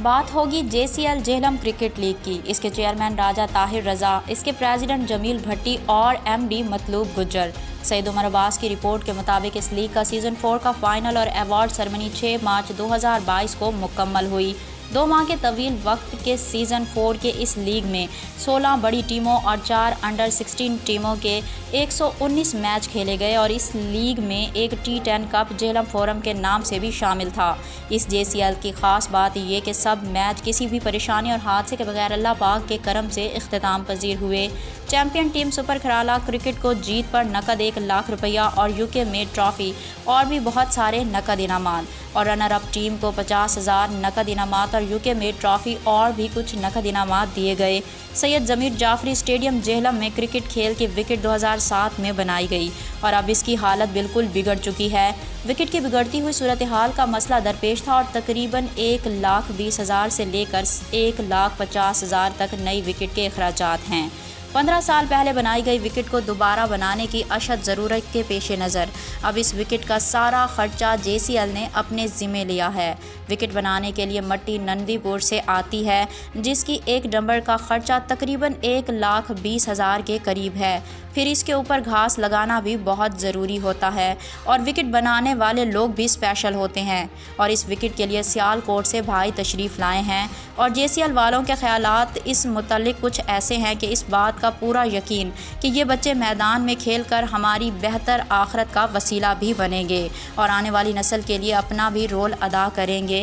बात होगी JCL Jhelum cricket league की। इसके चेयरमैन राजा ताहिर रज़ा, इसके प्रेसिडेंट जमील भट्टी और MD मतलूब गुज्जर। सईद उमर अब्बास की रिपोर्ट के मुताबिक इस लीग का सीज़न 4 का फाइनल और अवार्ड सेरेमनी 6 मार्च 2022 को मुकम्मल हुई। 2 माह के तवील वक्त के सीज़न 4 के इस लीग में 16 बड़ी टीमों और 4 अंडर 16 टीमों के 119 मैच खेले गए और इस लीग में एक T10 कप झेलम फोरम के नाम से भी शामिल था। इस JCL की ख़ास बात ये कि सब मैच किसी भी परेशानी और हादसे के बगैर अल्लाह पाक के करम से इख्तिताम पजीर हुए। चैम्पियन टीम सुपर खराला क्रिकेट को जीत पर नकद 1 लाख रुपया और UK मेड ट्रॉफ़ी और भी बहुत सारे नकद इनामात, और रनर अप टीम को 50,000 नकद इनामात और UK मेड ट्रॉफ़ी और भी कुछ नकद इनामात दिए गए। सैयद ज़मीर जाफरी स्टेडियम झेलम में क्रिकेट खेल की विकेट 2007 में बनाई गई और अब इसकी हालत बिल्कुल बिगड़ चुकी है। विकेट की बिगड़ती हुई सूरत हाल का मसला दरपेश था और तकरीबन 1,20,000 से लेकर 1,50,000 तक नई विकेट के अखराजात हैं। 15 साल पहले बनाई गई विकेट को दोबारा बनाने की अशद ज़रूरत के पेश नज़र अब इस विकेट का सारा खर्चा JCL ने अपने ज़िम्मे लिया है। विकेट बनाने के लिए मट्टी नंदीपुर से आती है, जिसकी एक डंबर का खर्चा तकरीबन 1,20,000 के करीब है। फिर इसके ऊपर घास लगाना भी बहुत ज़रूरी होता है और विकेट बनाने वाले लोग भी स्पेशल होते हैं। और इस विकेट के लिए सियालकोट से भाई तशरीफ़ लाए हैं और JCL वालों के ख्यालात इस मुतल्लिक कुछ ऐसे हैं कि इस बात का पूरा यकीन कि ये बच्चे मैदान में खेलकर हमारी बेहतर आखिरत का वसीला भी बनेंगे और आने वाली नस्ल के लिए अपना भी रोल अदा करेंगे।